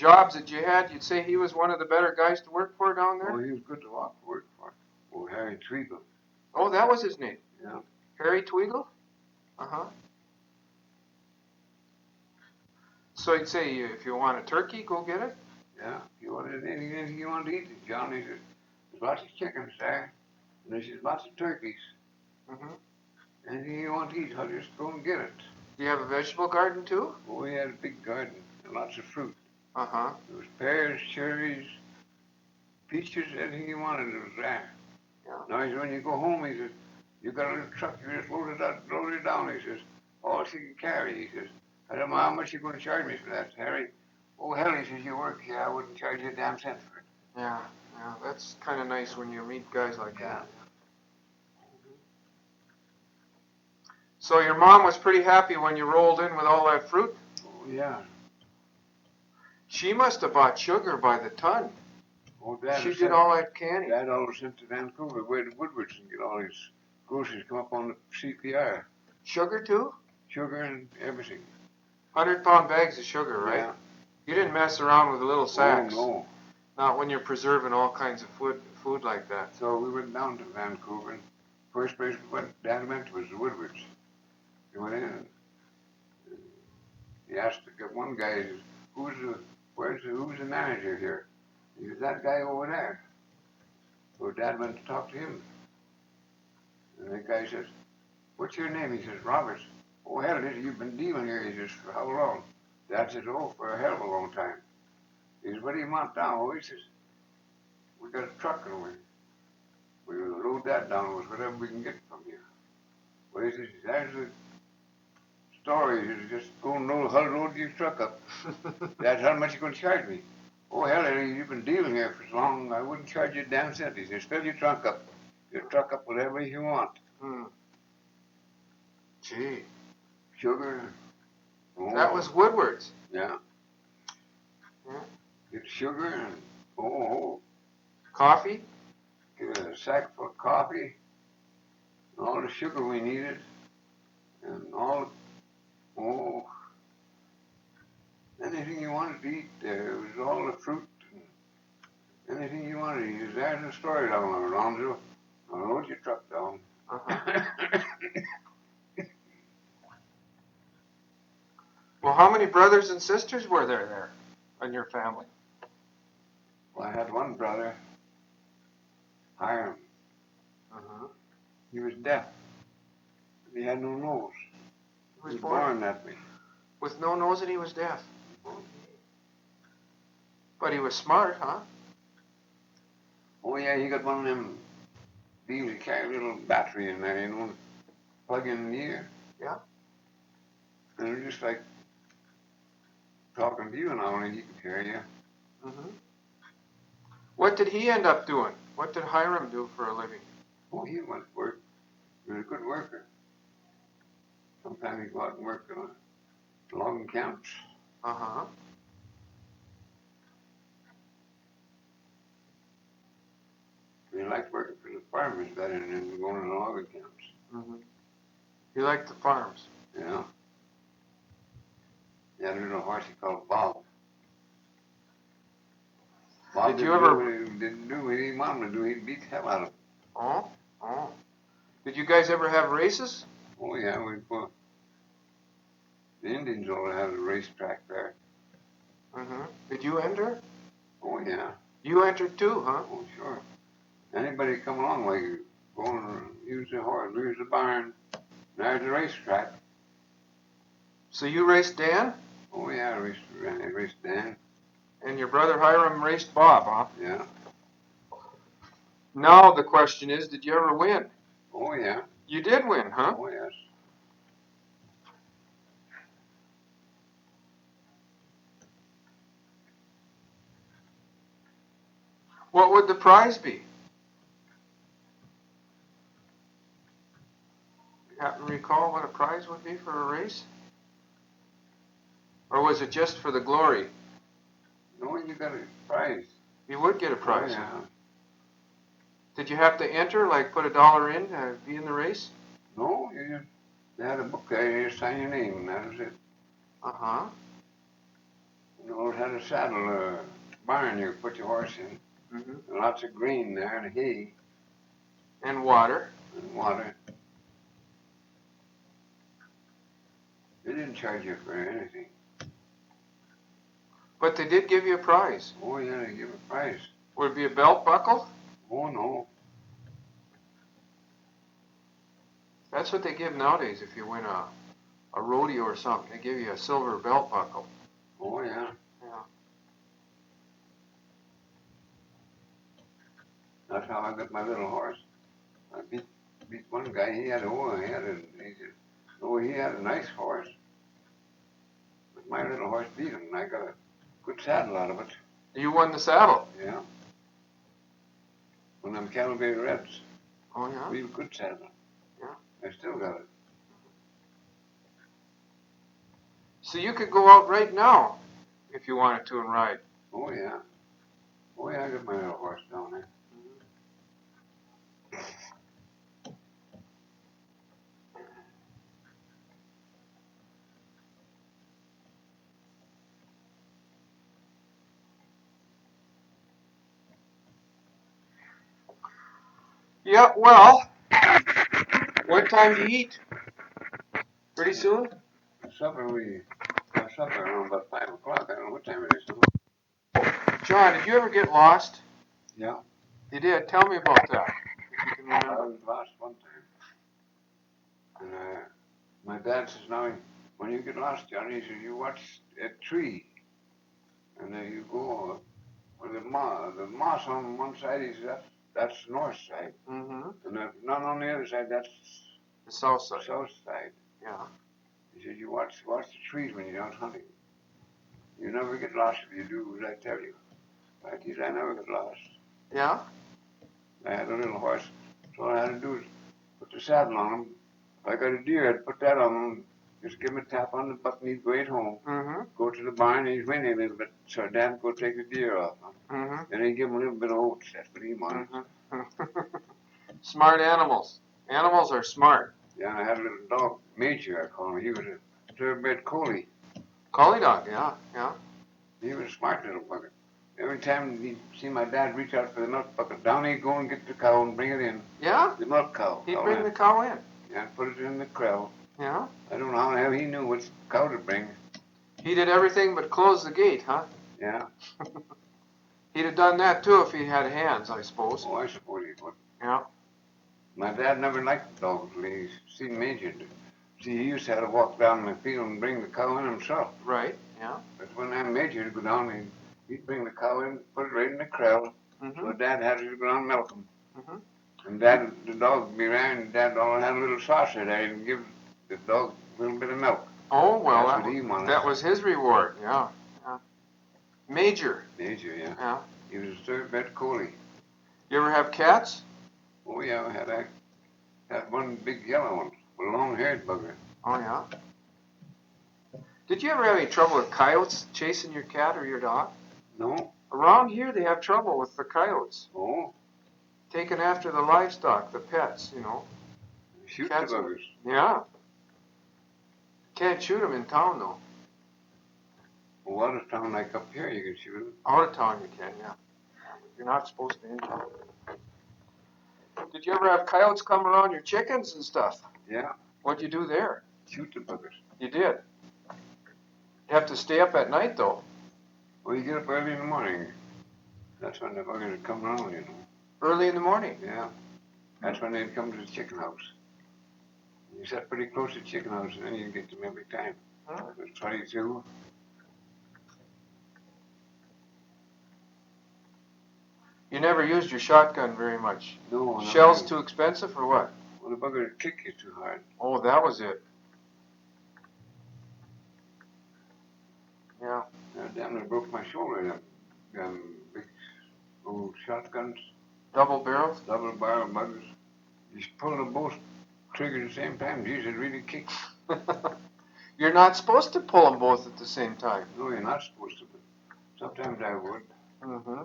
jobs that you had, you'd say he was one of the better guys to work for down there? Oh, he was good to work for. Oh, Harry Tweagle. Oh, that was his name? Yeah. Harry Tweagle? Uh-huh. So he'd say, if you want a turkey, go get it? Yeah. You wanted anything you wanted to eat, John? He says, there's lots of chickens there. And there's lots of turkeys. Mm-hmm. Anything you want to eat, I'll just go and get it. Do you have a vegetable garden too? Oh, we had a big garden and lots of fruit. Uh-huh. There was pears, cherries, peaches, anything you wanted, it was there. Yeah. Now, he said, when you go home, he says, you got a little truck, you just load it down. He says, all she can carry. He says, I don't know how much you're going to charge me for that, Harry. Oh, hell, he says, you work here, I wouldn't charge you a damn cent for it. Yeah, that's kind of nice when you meet guys like that. So your mom was pretty happy when you rolled in with all that fruit? Oh, yeah. She must have bought sugar by the ton. Oh, Dad She did all that canning. Dad always sent to Vancouver, where the Woodwards and get all his groceries come up on the CPR. Sugar too? Sugar and everything. 100-pound bags of sugar, right? Yeah. You didn't mess around with the little sacks. Oh, no. Not when you're preserving all kinds of food like that. So we went down to Vancouver, and first place Dad went to was the Woodwards. He went in and he asked one guy, who's the manager here? He said, that guy over there. So Dad went to talk to him. And the guy says, what's your name? He says, Roberts. Oh, hell, you've been dealing here. He says, for how long? Dad says, oh, for a hell of a long time. He says, what do you want now? Oh, he says, we got a truck and we load that down with whatever we can get from here. Well, he says, there's the story. He says, just go and load your truck up. That's how much you're going to charge me. Oh, hell, you've been dealing here for so long, I wouldn't charge you a damn cent. He says, fill your truck up whatever you want. Gee. Sugar. Oh, that was Woodward's. Yeah. Get sugar and coffee. Get a sack full of coffee. And all the sugar we needed, and anything you wanted to eat. There was all the fruit. And anything you wanted to eat. There's the story down there, Alonzo. I'll load your truck down. Well, how many brothers and sisters were there in your family? Well, I had one brother, Hiram. He was deaf. He had no nose. He was born that way. With no nose, and he was deaf. But he was smart, huh? Oh, yeah, he got one of them things that carry a little battery in there, you know, plug in the ear. Yeah. And it was just like talking to you, and only he could hear you. What did he end up doing? What did Hiram do for a living? Oh, he went to work. He was a good worker. Sometimes he'd go out and work on logging camps. He liked working for the farmers better than going to the logging camps. He liked the farms. Yeah. He had a little horse he called Bob. Bob didn't do what he wanted to do. He'd beat the hell out of him. Oh. Did you guys ever have races? Oh, yeah. The Indians all had a racetrack there. Did you enter? Oh, yeah. You entered too, huh? Oh, sure. Anybody come along, like, go and use the horse, use the barn. There's the racetrack. So you raced Dan? Oh, yeah, I raced Dan. And your brother Hiram raced Bob, huh? Yeah. Now the question is, did you ever win? Oh, yeah. You did win, huh? Oh, yes. What would the prize be? You happen to recall what a prize would be for a race? Or was it just for the glory? No, you got a prize. You would get a prize. Oh, yeah. Did you have to enter, like put $1 in to be in the race? No, they had a book there, you just sign your name, and that was it. know, it had a saddle barn you could put your horse in. Mm-hmm. And lots of grain there and hay And water. and water. They didn't charge you for anything. But they did give you a prize. Oh yeah, they give a prize. Would it be a belt buckle? Oh no. That's what they give nowadays if you win a rodeo or something. They give you a silver belt buckle. Oh yeah. Yeah. That's how I got my little horse. I beat one guy. He had a nice horse. But my little horse beat him, and I got a good saddle out of it. You won the saddle. Yeah. When I'm Cattle Bay Reds, Oh yeah. real good saddle. Yeah. I still got it. So you could go out right now if you wanted to and ride. Oh yeah. Oh yeah, I got my little horse down there. Yeah, well, what time do you eat? Pretty soon? Supper, we have supper around about 5 o'clock. I don't know what time it is now. John, did you ever get lost? Yeah. You did. Tell me about that, if you can I remember. was lost one time. And my dad says, now, when you get lost, Johnny, he says, you watch a tree. And then you go where the moss on one side, he says, that's the north side. Mm-hmm. And not on the other side, that's The south the side. south side. Yeah. He said, you watch the trees when you're out hunting. You never get lost if you do as I tell you. Right? He said, I never get lost. Yeah? I had a little horse, so all I had to do is put the saddle on him. If I got a deer, I'd put that on him, just give him a tap on the butt and he'd wait home. Mm-hmm. Go to the barn and he'd whinny a little bit, so Dad would go take the deer off him. Mm-hmm. Then he'd give him a little bit of oats, that's what he wanted. Mm-hmm. Smart animals. Animals are smart. Yeah, and I had a little dog, Major, I call him. He was a thoroughbred collie. Collie dog, yeah, yeah. He was a smart little bugger. Every time he'd see my dad reach out for the milk bucket, down he'd go and get the cow and bring it in. Yeah? The milk cow. He'd bring the cow in. Yeah, put it in the corral. Yeah? I don't know how the hell he knew which cow to bring. He did everything but close the gate, huh? Yeah. He'd have done that too if he'd had hands, I suppose. Oh, I suppose he would. Yeah. My dad never liked dogs till he seen Major. See, he used to have to walk down the field and bring the cow in himself. Right, yeah. But when that Major would go down, he'd bring the cow in, put it right in the corral. Mm-hmm. So Dad had to go down and milk him. Mm-hmm. And Dad, the dog would be around, and Dad all had a little saucer there and give the dog a little bit of milk. Oh, well, That's what he wanted. that was his reward, yeah. Yeah. Major. Major, yeah. Yeah. He was a thoroughbred collie. You ever have cats? Oh yeah, I had one big yellow one, a long-haired bugger. Oh, yeah. Did you ever have any trouble with coyotes chasing your cat or your dog? No? Around here, they have trouble with the coyotes. Oh? Taking after the livestock, the pets, you know. Shoot Cats the are- buggers. Yeah. Can't shoot them in town, though. Well, out of town like up here, you can shoot them. Out of town, you can, yeah. You're not supposed to injure them. Did you ever have coyotes come around your chickens and stuff? Yeah, What'd you do there? shoot the buggers. You did. You have to stay up at night, though. Well, you get up early in the morning. That's when the buggers would come around, you know. Early in the morning. Yeah. That's when they'd come to the chicken house. You sat pretty close to the chicken house, and then you get them every time. Huh. It was 22. You never used your shotgun very much. No, no. Shells too expensive or what? Well, the bugger would kick you too hard. Oh, that was it. Yeah. Damn near broke my shoulder. Them big old shotguns, Double barrels? double barrel buggers. You pull them both triggers at the same time. Geez, it really kicks. You're not supposed to pull them both at the same time. No, you're not supposed to, but sometimes I would. Mm-hmm.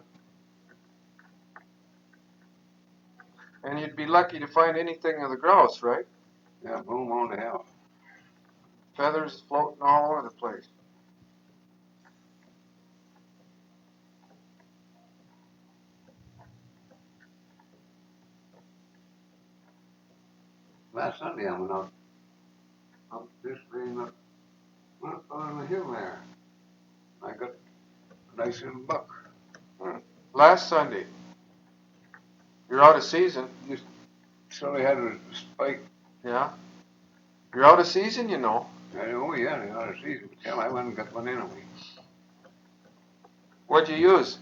And you'd be lucky to find anything of the grouse, right? Yeah, boom on to hell. Feathers floating all over the place. last Sunday I went out this way, went up on the hill there. I got a nice little buck. Last Sunday. You're out of season. Just so they had a spike. Yeah. You're out of season, you know. Oh yeah, they ought to see it. Hell, I went and got one anyway. What'd you use?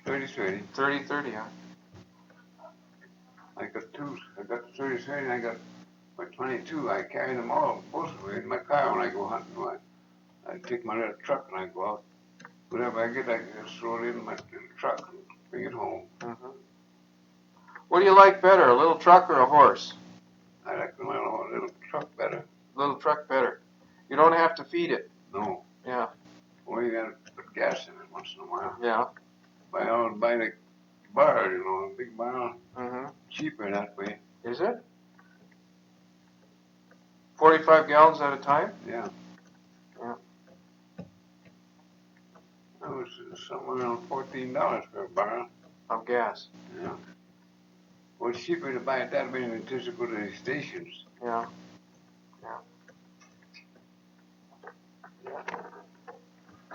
30-30. 30-30, huh? I got two. I got 30-30 and I got my 22. I carry them all, both of them in my car when I go hunting. I take my little truck and I go out. Whatever I get, I just throw it in my little truck and bring it home. Mm-hmm. What do you like better, a little truck or a horse? I like the little truck better. Little truck better. You don't have to feed it. No. Yeah. Well, you gotta put gas in it once in a while. Yeah. Buy the bar, you know, a big barrel. Mm-hmm. Cheaper that way. Is it? 45 gallons at a time? Yeah. Yeah. That was somewhere around $14 for a barrel. Of gas. Yeah. Well, it's cheaper to buy it that way than it is to go to the stations. Yeah. Yeah.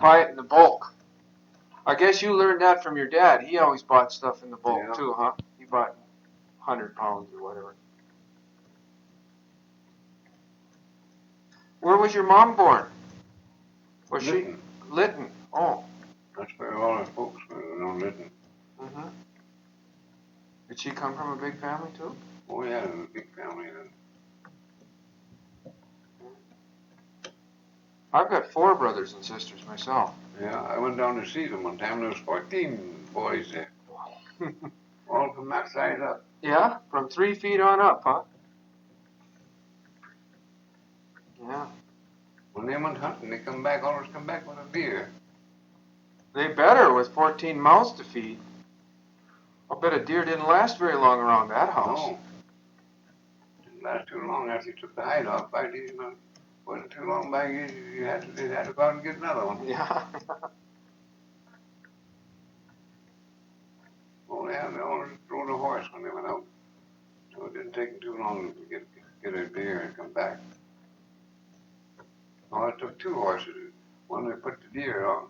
Buy it in the bulk. I guess you learned that from your dad. He always bought stuff in the bulk Yeah. too, huh? He bought 100 pounds or whatever. Where was your mom born? Was Lytton. she Lytton? Oh. That's where all our folks were, you know, Lytton. Mm-hmm. Did she come from a big family too? Oh yeah, it was a big family then. I've got 4 brothers and sisters myself. Yeah, I went down to see them one time. There was 14 boys there. All from that side up. Yeah, from 3 feet on up, huh? Yeah. When they went hunting, they always come back with a deer. They better with 14 mouths to feed. I'll bet a deer didn't last very long around that house. No. Didn't last too long after you took the hide off. By the wasn't too long by they had to go out and get another one. Yeah. Oh yeah, they always rode a horse when they went out. So it didn't take them too long to get a deer and come back. Oh, it took 2 horses. One they put the deer on,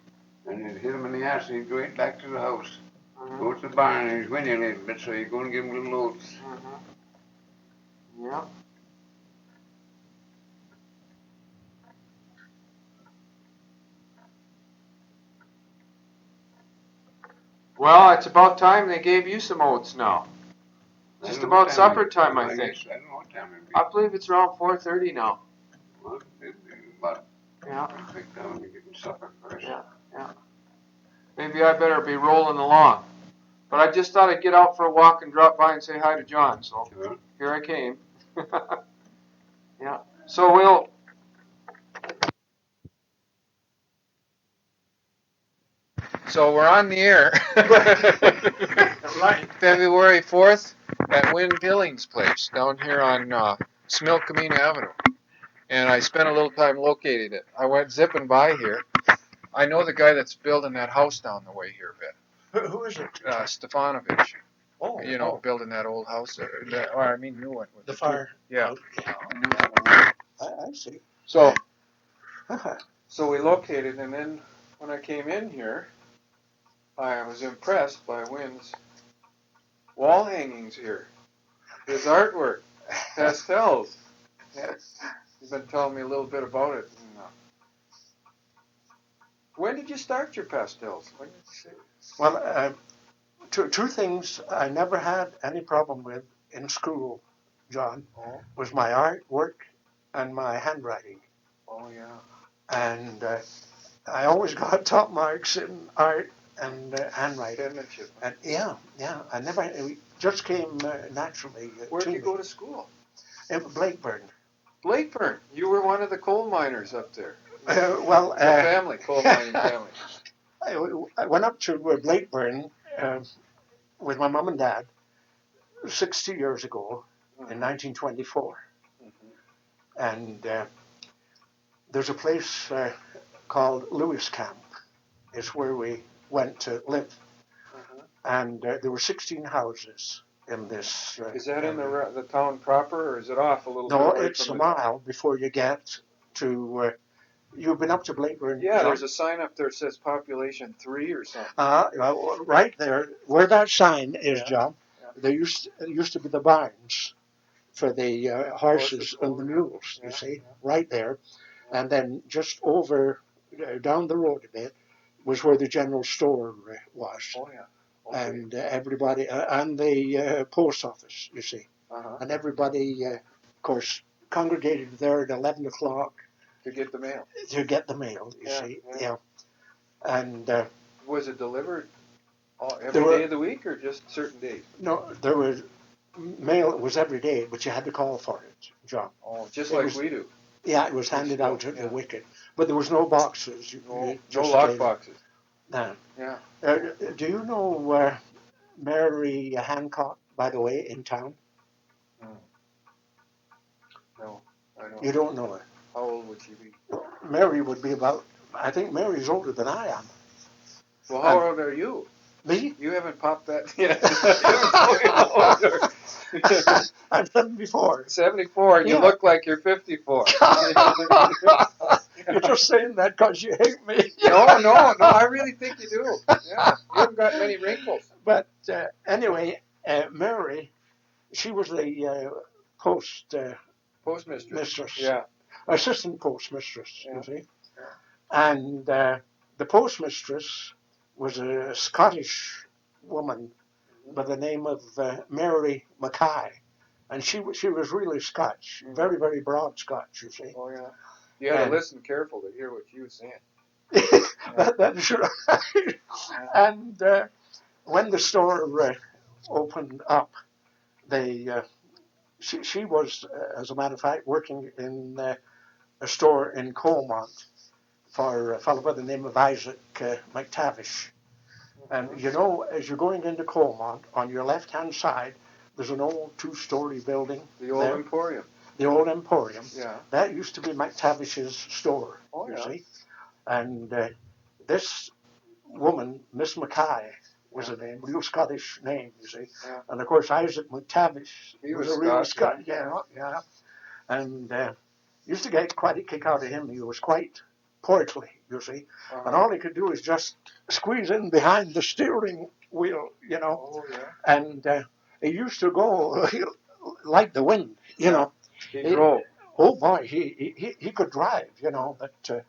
and they'd hit him in the ass, and he'd go right back to the house. Mm-hmm. Go to the barn, and he'd whinny a little bit, so you go and give him little oats. Mm-hmm. Yeah. Well, it's about time they gave you some oats now. Just about supper time, I think. I don't know what time it'd be. I believe it's around 4:30 now. Well, it'd be about Yeah. take time to get supper first. Yeah. Yeah. Maybe I better be rolling along. But I just thought I'd get out for a walk and drop by and say hi to John. So Sure. here I came. Yeah. So we'll. So we're on the air. Right. February 4th at Win Billings' place down here on Smilkameen Avenue. And I spent a little time locating it. I went zipping by here. I know the guy that's building that house down the way here a bit. Who is it? Stefanovich. Oh, You know, building that old house. Or I mean, new one. the fire. Yeah. I see. So, so we located, and then when I came in here, I was impressed by Wynn's wall hangings here. His artwork, pastels. Yes. He's been telling me a little bit about it. And, when did you start your pastels? When did you say? Well, two things I never had any problem with in school, John, was my artwork and my handwriting. Oh, yeah. And I always got top marks in art and handwriting. Penmanship. And yeah, I never, it just came naturally Where to did you me. go to school? In Blakeburn. Blakeburn. You were one of the coal miners up there. Well, The family, coal mining family. I went up to Blakeburn with my mom and dad 60 years ago in 1924. And there's a place called Lewis Camp. It's where we went to live. And there were 16 houses in this. Is that in area. the town proper, or is it off a little No, bit away it's a from the town? mile before you get to. You've been up to Blakeburn, Yeah, John? there's a sign up there that says population 3 or something. Right there, where that sign is, Yeah, John. yeah. There used to be the barns for the horses and the yeah, mules. yeah, You see, yeah. right there, Yeah. and then just over down the road a bit was where the general store was, Oh yeah. Okay. and everybody and the post office. You see, Uh-huh. and everybody, of course, congregated there at 11 o'clock To get the mail. to get the mail. You Yeah, see, yeah. yeah, and Was it delivered There every were- day of the week or just certain days? no, there was mail. It was every day, but you had to call for it, John. Oh, just It like was- we do. Yeah, it was handed out at the wicket, but there was no boxes. No Just lock boxes. No. Yeah. Do you know Mary Hancock, by the way, in town? No, I don't. You don't know her. How old would she be? Mary would be about. I think Mary's older than I am. Well, how old are you? Me? You haven't popped that yet. You haven't told me. I've done it before. 74, and you Yeah. look like you're 54. You're just saying that because you hate me. No, I really think you do. Yeah, you haven't got many wrinkles. But anyway, Mary, she was the Postmistress. mistress, Yeah. assistant postmistress, Yeah. you see. And the postmistress was a Scottish woman by the name of Mary Mackay. And she was really Scotch, very, very broad Scotch, you see. Oh, yeah. You had to And- listen careful to hear what she was saying. That's right. And when the store opened up, she was, as a matter of fact, working in a store in Colmont for a fellow by the name of Isaac McTavish. And you know, as you're going into Colmont, on your left-hand side, there's an old two-story building. The old there, Emporium. the old Emporium. Yeah. That used to be McTavish's store, Oh, you yeah. see. And this woman, Miss Mackay, was a name, real Scottish name, you see. Yeah. And of course, Isaac McTavish He was a real Scotch, yeah. And used to get quite a kick out of him. He was quite portly, you see. Uh-huh. And all he could do is just squeeze in behind the steering wheel, you know. Oh, yeah. And he used to go like the wind, you know. He drove. Oh boy, he could drive, you know. But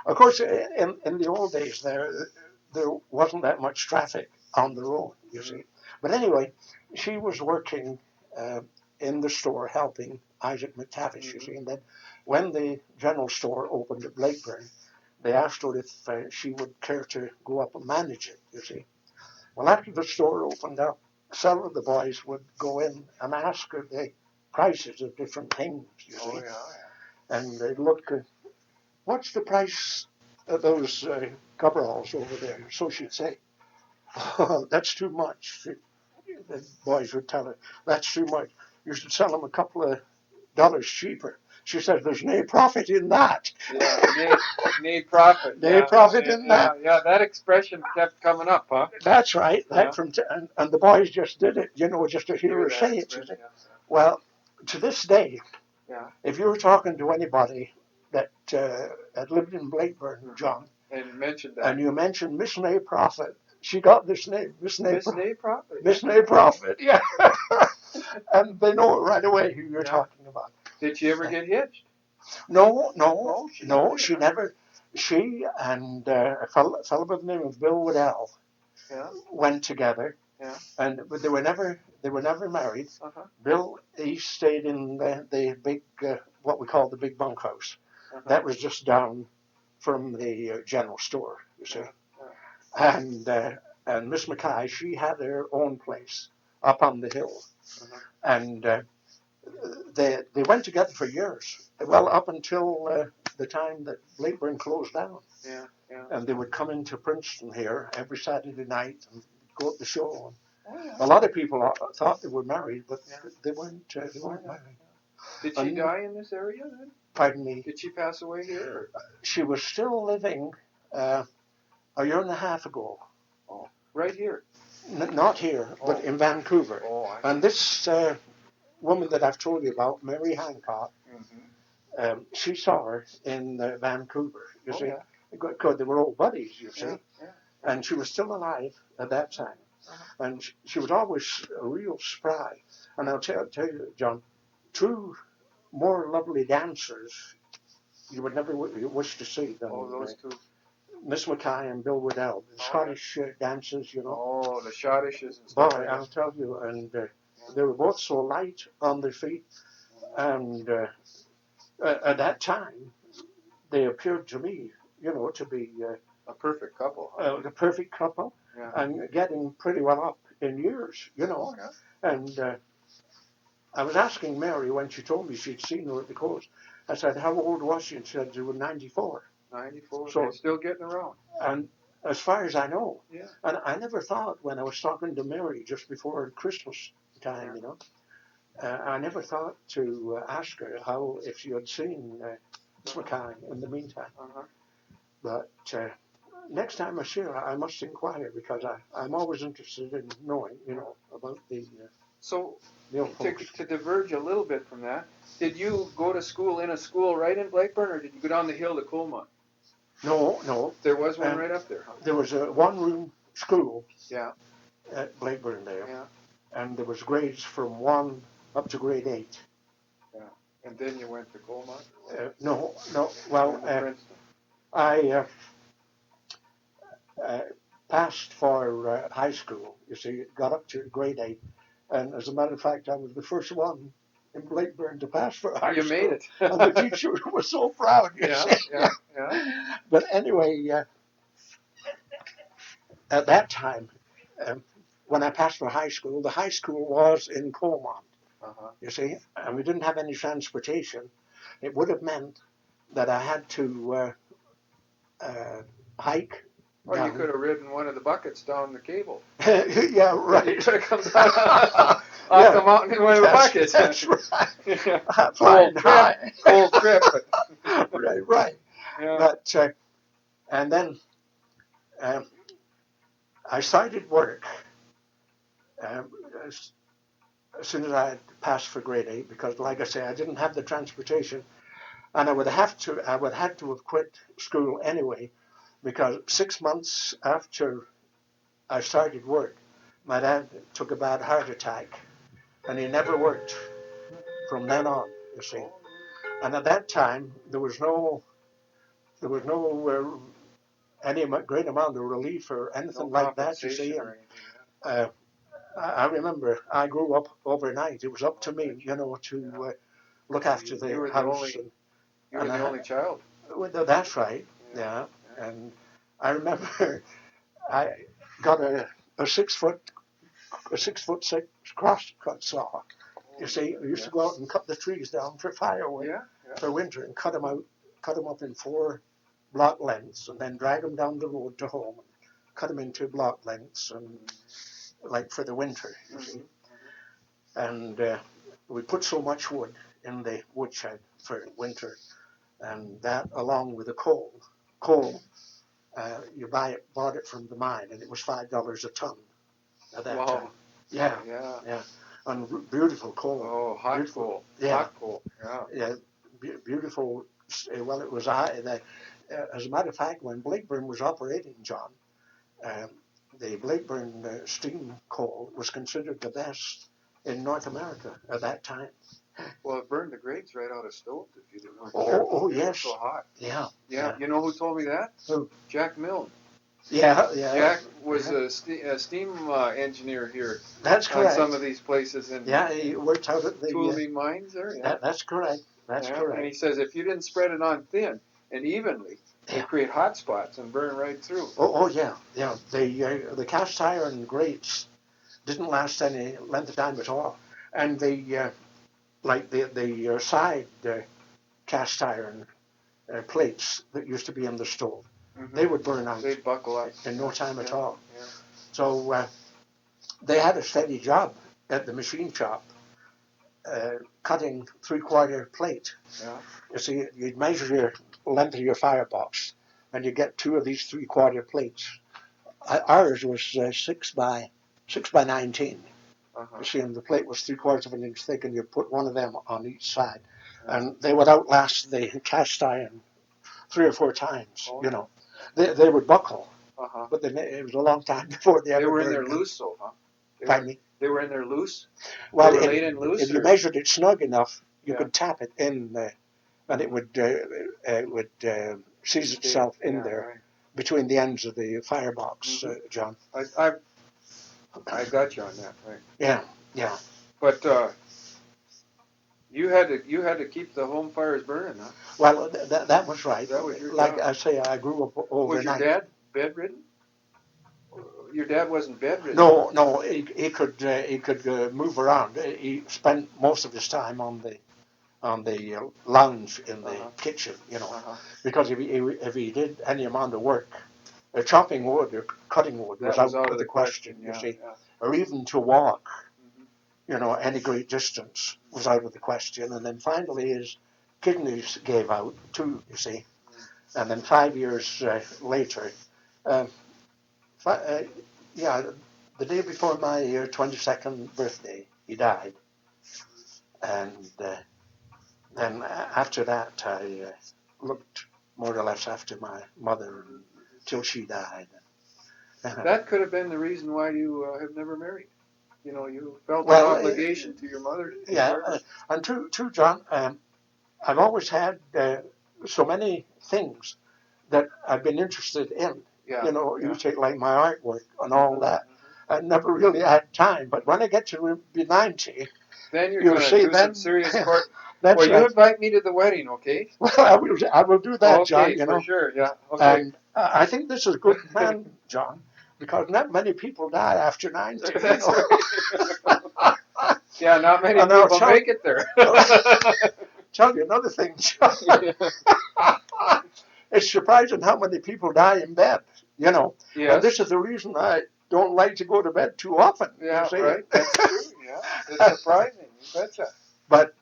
of course, in the old days, there wasn't that much traffic on the road, you see. But anyway, she was working in the store helping Isaac McTavish, you see. And then when the general store opened at Blakeburn, they asked her if she would care to go up and manage it, you see. Well, after the store opened up, several of the boys would go in and ask her the prices of different things, you see. Oh, yeah. And they'd look at, what's the price of those coveralls over there? So she'd say, oh, that's too much. The boys would tell her, that's too much. You should sell them a couple of dollars cheaper. She said, there's no profit in that. Yeah, need profit. No profit in that. Yeah, that expression kept coming up, huh? That's right. Yeah. And the boys just did it, you know, just to hear her that say it. expression, Well, to this day, Yeah. if you were talking to anybody that had lived in Blakeburn, John, And mentioned that. and you mentioned Miss May Prophet, she got this name, Miss May Miss Nay profit. Miss May Prophet, yeah. And they know it right away who you're Yeah. talking about. Did she ever get hitched? No, She she never. She and a fellow by the name of Bill Waddell Yeah. went together. Yeah. But they were never married. Uh-huh. Bill, he stayed in the big, what we call the big bunkhouse. Uh-huh. That was just down from the general store, you see. And Miss Mackay, she had her own place up on the hill. Uh-huh. And they went together for years. Well, up until the time that Blakeburn closed down. Yeah. And they would come into Princeton here every Saturday night and go at the show. Oh, yeah. A lot of people thought they were married, but they weren't. They weren't married. Did she die in this area then? Pardon me. Did she pass away here? Or? She was still living a year and a half ago. Right here. Not here, but Oh. in Vancouver. Oh, I And this woman that I've told you about, Mary Hancock, she saw her in Vancouver, you Oh, see. yeah. Because they were all buddies, you see. Yeah, yeah. And she was still alive at that time. And she was always real spry. And I'll tell you, John, two more lovely dancers you would never wish to see than Oh, those two. Miss Mackay and Bill Waddell, the Scottish dancers, you know. Oh, the schottisches and Boy, stuff like I'll that. tell you, and they were both so light on their feet, and at that time, they appeared to me, you know, to be A perfect couple. Huh? the perfect couple, Yeah. and getting pretty well up in years, you know. Oh, yeah. And I was asking Mary when she told me she'd seen her at the coast. I said, "How old was she?" And she said, "She was 94." 94. So- And still getting around. And as far as I know, Yeah. and I never thought when I was talking to Mary just before Christmas time, you know, I never thought to ask her how if she had seen Miss Mackay in the meantime. Uh-huh. But next time I see her, I must inquire because I'm always interested in knowing, you know, about the So, old to, folks. to diverge a little bit from that, did you go to school in a school right in Blackburn, or did you go down the hill to Colmont? No, There was one Um, right up there, huh? there was a one-room school Yeah. at Blackburn there, Yeah. and there was grades from 1 up to grade 8. And then you went to Colmont? No, well, And to Princeton. I passed for high school, you see, got up to grade 8, and as a matter of fact, I was the first one in Blackburn to pass for high You school. made it. And the teacher was so proud, you Yeah, see. yeah. But anyway, at that time, when I passed for high school, the high school was in Colmont, Uh-huh. you see, and we didn't have any transportation. It would have meant that I had to hike. Or you down. could have ridden one of the buckets down the cable. Yeah, You right. could have come down off the mountain in one of the buckets. That's right. Yeah. Flying Cold high. trip. Cold trip. But, Right. yeah. But and then I started work um, as, as soon as I had passed for grade 8 because, like I say, I didn't have the transportation, and I would have to have quit school anyway, because 6 months after I started work, my dad took a bad heart attack, and he never worked from then on. You see, and at that time there was no any great amount of relief or anything No like that. You see, compensation or anything. I remember I grew up overnight. It was up to me, you know, to look after the You were the house. only- And, You were the only child. well, that's right. Yeah. And I remember I got a 6 foot 6 crosscut saw. You see, we used to go out and cut the trees down for firewood for winter and cut them up in 4 block lengths, and then drag them down the road to home, and cut them into block lengths, and like for the winter, you see. And we put so much wood in the woodshed for winter, and that along with the coal, you bought it from the mine, and it was $5 a ton at that time. Yeah, and beautiful coal. Oh, hot beautiful. coal. Yeah. Hot coal. Yeah. Beautiful. Well, it was as a matter of fact, when Blackburn was operating, John, the Blackburn steam coal was considered the best in North America at that time. Well, it burned the grates right out of stoves if you didn't know. Oh, They were yes. so hot. Yeah. Yeah. You know who told me that? Who? Jack Milne. Yeah. Jack was a steam engineer here That's on correct. some of these places in He worked out at the Tuolumne mines there. Yeah. That's correct. That's correct. And he says if you didn't spread it on thin and evenly, it'd create hot spots and burn right through. Oh yeah. The cast iron grates didn't last any length of time at all, and the side cast iron plates that used to be in the stove, they would burn out. They'd buckle up in no time at all. Yeah. So they had a steady job at the machine shop, cutting 3/4 plate. Yeah. You see, you'd measure your length of your firebox, and you get 2 of these 3/4 plates. Ours was 6 by 6 by 19. Uh-huh. You see, and the plate was 3/4 of an inch thick, and you put one of them on each side, and they would outlast the cast iron 3 or 4 times. Oh, You know, they would buckle, Uh-huh. but then it was a long time before they They ever were in there burned. loose, so, huh? Pardon me? They were in there loose? Well, They were laid in loose? if you or- measured it snug enough, you Yeah. could tap it in, and it would seize itself in Yeah, there right. between the ends of the firebox, John. I got you on that, right. Yeah, yeah. But you had to keep the home fires burning, huh? Well, that was right. That was your like job. I say, I grew up overnight. Was your dad bedridden? Your dad wasn't bedridden. No, he could move around. He spent most of his time on the lounge in the kitchen, you know, because if he did any amount of work, chopping wood or cutting wood was out of the question, you see, or even to walk, you know, any great distance was out of the question. And then finally his kidneys gave out too, you see, and then 5 years later, the day before my 22nd birthday, he died. And then after that, I looked more or less after my mother until she died. That could have been the reason why you have never married. You know, you felt Well, an obligation to your mother to take care of her. And true, John, I've always had so many things that I've been interested in. Yeah, You know, yeah. you take like my artwork and all that. I never really had time, but when I get to be 90, Then you're you'll going see to do then, some serious court. that's Well, you right. invite me to the wedding, okay? Well, I will do that, Okay, John, you for know. sure, yeah. Okay. And I think this is a good plan, John, because not many people die after 90. That's you know. right. Yeah, not many And I'll people make it there. Tell you another thing, John. It's surprising how many people die in bed, you know. Yes. And this is the reason I don't like to go to bed too often. Yeah, you see. right. That's true, yeah. It's surprising, you betcha. But,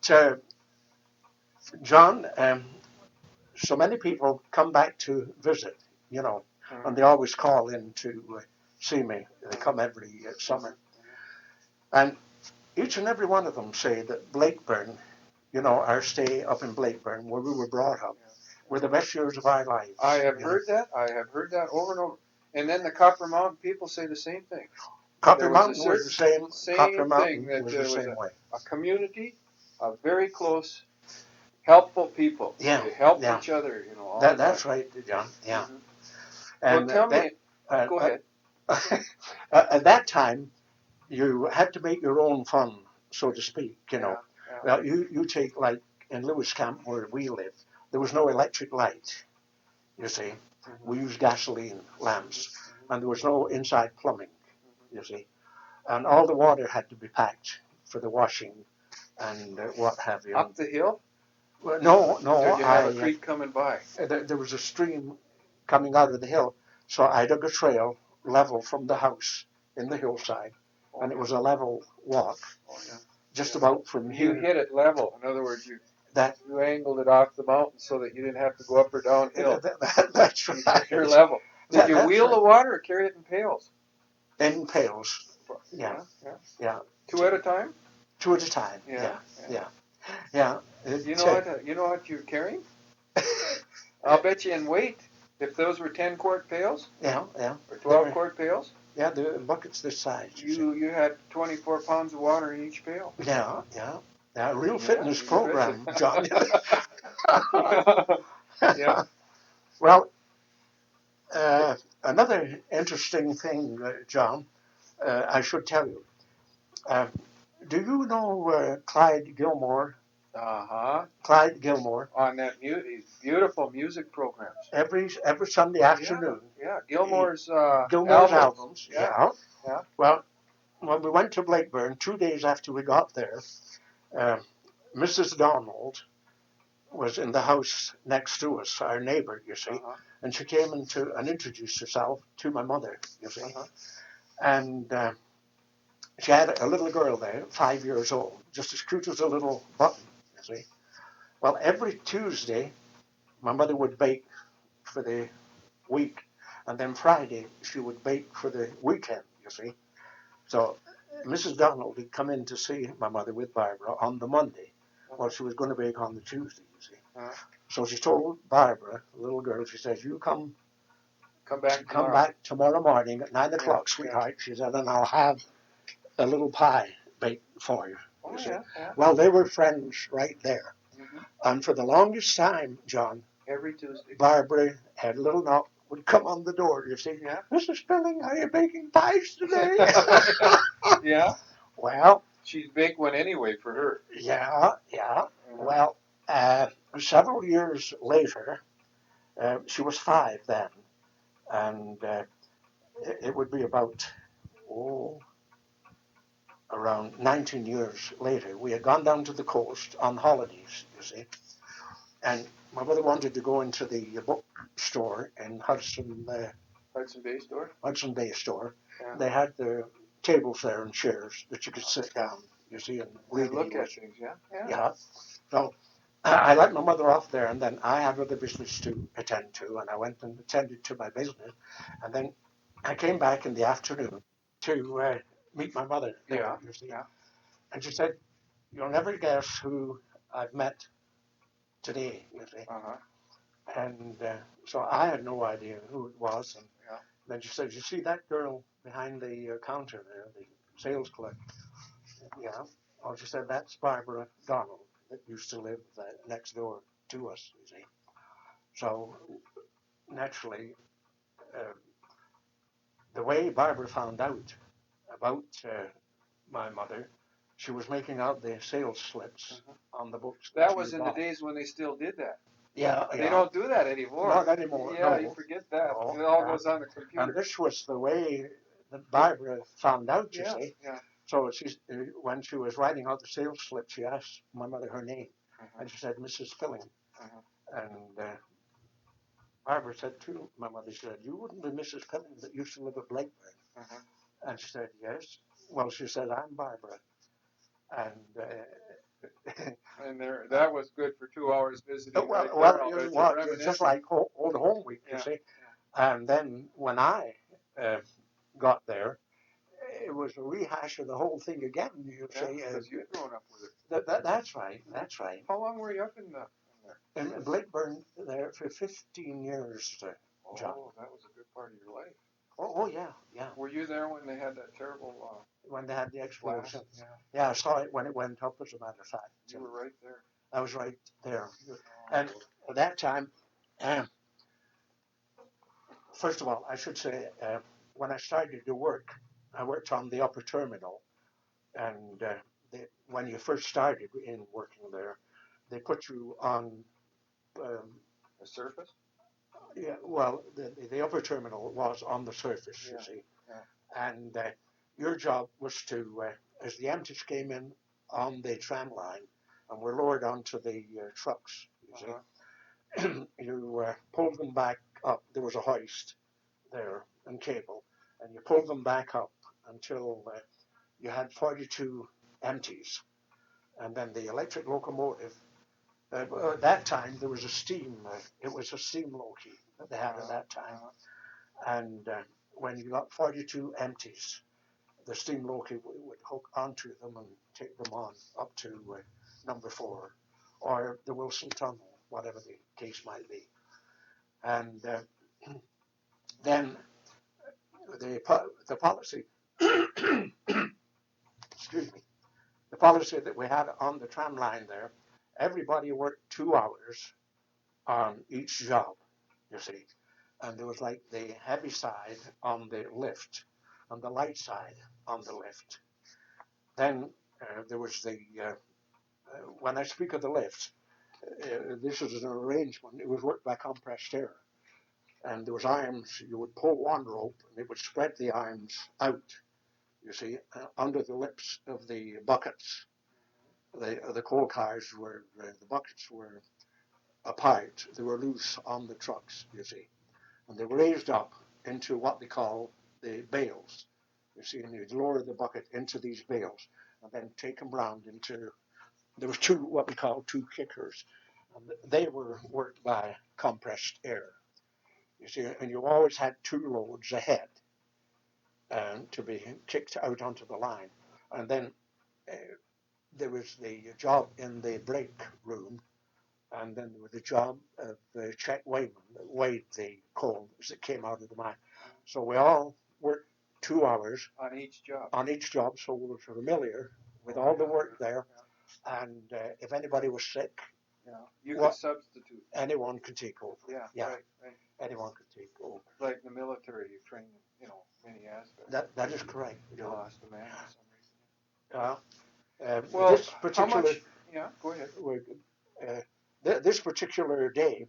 John, so many people come back to visit, you know, and they always call in to see me. They come every summer. And each and every one of them say that Blakeburn, you know, our stay up in Blakeburn, where we were brought up, were the best years of our lives. I have heard that. I have heard that over and over. And then the Copper Mountain people say the same thing. Copper There was a Mountain was the same. same Copper thing, Mountain that was there the was same way. A community of very close, helpful people. Yeah, They helped yeah. each other, you know. All That's right, John. Yeah. And Well, tell me. Go ahead. At that time, you had to make your own fun, so to speak. You know. Yeah. Well, you take like in Lewis Camp where we lived, there was no electric light. You see, we used gasoline lamps, and there was no inside plumbing. You see, and all the water had to be packed for the washing and what have you. Up the hill? Well, no. Did you have a creek coming by? There was a stream coming out of the hill, so I dug a trail level from the house in the hillside, and it was a level walk, just about from here. You hit it level. In other words, you angled it off the mountain so that you didn't have to go up or downhill. That's right. You're level. Did you wheel the water or carry it in pails? In pails. Yeah. 2 at a time? 2 at a time. Yeah. You know what you're carrying? I'll bet you in weight. If those were 10-quart pails? Yeah. Or 12-quart pails? Yeah, the buckets this size. You had 24 pounds of water in each pail. Yeah. A real fitness program, John. Yeah. Well, another interesting thing, John, I should tell you. Do you know Clyde Gilmore? Clyde Gilmore. On that beautiful music programs. Every Sunday afternoon. Yeah. Gilmore's albums. Yeah. Well, when we went to Blakeburn, 2 days after we got there, Mrs. Donald was in the house next to us, our neighbor, you see, and she came and introduced herself to my mother, you see, and she had a little girl there, 5 years old, just as cute as a little button, you see. Well, every Tuesday, my mother would bake for the week, and then Friday she would bake for the weekend, you see. So Mrs. Donald had come in to see my mother with Barbara on the Monday. Well, she was going to bake on the Tuesday, you see. So she told Barbara, the little girl, she says, you come back tomorrow morning at 9 o'clock, sweetheart. She said, and I'll have a little pie baked for you. Oh, see. yeah, yeah. Well, they were friends right there. Mm-hmm. And for the longest time, John, Every Tuesday. Barbara had a little knock, would come on the door, you see. Yeah. Mrs. Spilling, are you baking pies today? Yeah. Well, She's big one anyway for her. yeah. Well, several years later, she was 5 then, and it would be about, around 19 years later. We had gone down to the coast on holidays, you see, and my mother wanted to go into the bookstore in Hudson Bay store. Hudson Bay store. Yeah. They had the tables there and chairs that you could sit down, you see, and read. Look at things, yeah. Yeah. So I let my mother off there, and then I had other business to attend to, and I went and attended to my business, and then I came back in the afternoon to meet my mother there, you see. Yeah. And she said, you'll never guess who I've met today, you see. Uh-huh. And so I had no idea who it was. And then she said, you see that girl behind the counter there, the sales clerk? Yeah. Well, she said, that's Barbara Donald that used to live next door to us, you see. So naturally, the way Barbara found out about my mother, she was making out the sales slips on the books. That was in the days when they still did that. Yeah. They don't do that anymore. Not anymore. Yeah, no. You forget that. No, it all goes on the computer. And this was the way that Barbara found out, you see. Yeah. So when she was writing out the sales slip, she asked my mother her name, and she said, Mrs. Filling. And Barbara said to my mother, she said, you wouldn't be Mrs. Filling that used to live at Blakeburn? And she said, yes. Well, she said, I'm Barbara. And and that was good for 2 hours visiting. Well, it was just like old home week, you see. And then when I got there, it was a rehash of the whole thing again, you see. Because you'd grown up with it. That's right. How long were you up in there? In Blakeburn there for 15 years, John. Oh, that was a good part of your life. Oh, yeah. Were you there when they had that terrible when they had the explosion? blast? Yeah, I saw it when it went up, as a matter of fact. You were right there. I was right there. And at that time, first of all, I should say, when I started to work, I worked on the upper terminal. And when you first started in working there, they put you on the surface? Yeah, well, the upper terminal was on the surface, you see. Yeah. And your job was to, as the empties came in on the tram line and were lowered onto the trucks, you see, you pulled them back up. There was a hoist there and cable, and you pulled them back up until you had 42 empties. And then the electric locomotive, at that time there was a steam, it was a steam locomotive that they had at that time. And when you got 42 empties, the steam locomotive would hook onto them and take them on up to number 4 or the Wilson Tunnel, whatever the case might be. And then the policy, excuse me, the policy that we had on the tram line there, everybody worked 2 hours on each job, you see. And there was like the heavy side on the lift and the light side on the lift. Then there was the, when I speak of the lift, this is an arrangement. It was worked by compressed air. And there was arms, you would pull one rope and it would spread the arms out, you see, under the lips of the buckets. The coal cars were, the buckets were apart. They were loose on the trucks, you see. And they were raised up into what they call the bales, you see, and you'd lower the bucket into these bales and then take them round into, there was what we call two kickers. And they were worked by compressed air, you see, and you always had 2 loads ahead. to be kicked out onto the line. And then there was the job in the break room, and then there was the job of Chet Wayman that weighed the coal as it came out of the mine. So we all worked 2 hours On each job. so we were familiar with all the work there. And if anybody was sick, Yeah. You What? could substitute. anyone could take over. Yeah. Yeah. Right. Anyone could take over. Like in the military, you train in, many aspects. That is correct. You lost a man for some reason. Well, this How particular much? Yeah. Go ahead. this particular day,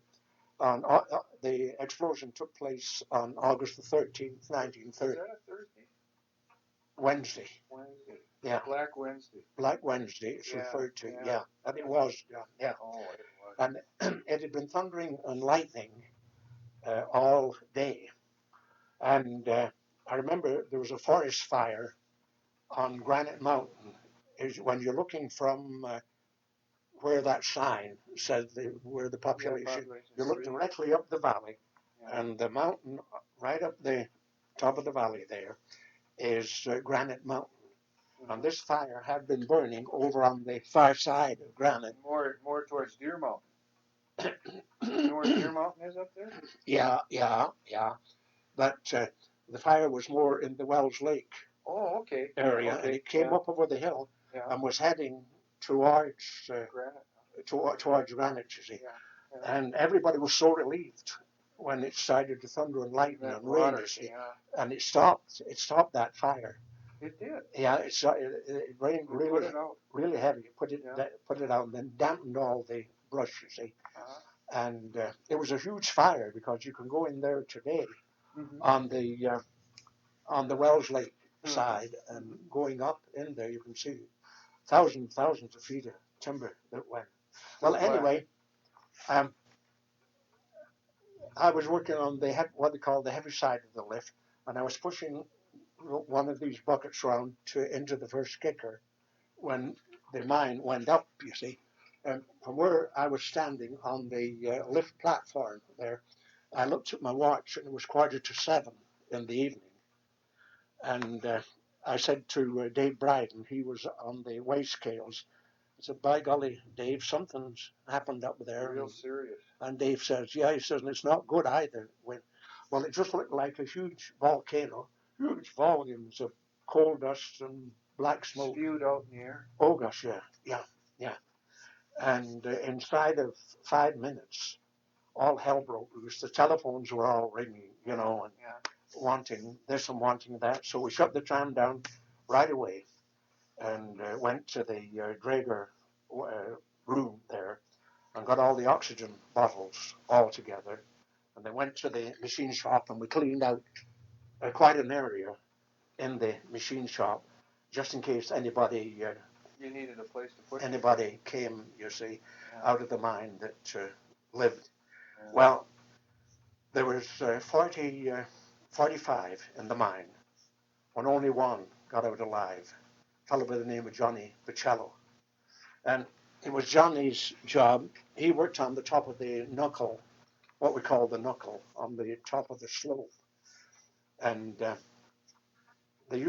the explosion took place on August the 13th, Is 1930, that a Thursday? Wednesday. Wednesday. Yeah. Black Wednesday. Black Wednesday, it's Yeah, referred to. yeah. Yeah, and it was. Yeah. Oh, it was. And it had been thundering and lightning all day. And I remember there was a forest fire on Granite Mountain. When you're looking from where that sign says where the population, you look directly up the valley, and the mountain right up the top of the valley there is Granite Mountain. And this fire had been burning over on the far side of Granite. More towards Deer Mountain. You know where Deer Mountain is up there? Yeah. But the fire was more in the Wells Lake Oh, okay. area, Okay. and it came up over the hill Yeah. and was heading towards Granite. towards Granite, you see. Yeah. And everybody was so relieved when it started to thunder and lightning That and rain, water. you see. Yeah. And it stopped that fire. It did. Yeah, it rained We put really it out. really heavy. Put it out and then dampened all the brush, you see. Uh-huh. And it was a huge fire because you can go in there today Mm-hmm. on the Wells Lake Mm-hmm. side, and going up in there you can see thousands of feet of timber that went. Well, anyway, I was working on what they call the heavy side of the lift, and I was pushing one of these buckets around into the first kicker when the mine went up, you see. And from where I was standing on the lift platform there, I looked at my watch, and it was 7:15 in the evening. And I said to Dave Bryden, he was on the weigh scales, I said, by golly, Dave, something's happened up there. Real serious. And Dave says, yeah, he says, and it's not good either. Well, it just looked like a huge volcano, huge volumes of coal dust and black smoke. Spewed out in the air. Oh, gosh, yeah. And inside of 5 minutes, all hell broke loose. The telephones were all ringing, and wanting this and wanting that. So we shut the tram down right away and went to the Draeger room there and got all the oxygen bottles all together. And then went to the machine shop, and we cleaned out quite an area in the machine shop just in case anybody You needed a place to put anybody came, you see, out of the mine that lived. Yeah. Well, there was 45 in the mine, when only one got out alive, a fellow by the name of Johnny Pacello. And it was Johnny's job. He worked on the top of the knuckle, what we call the knuckle, on the top of the slope. And they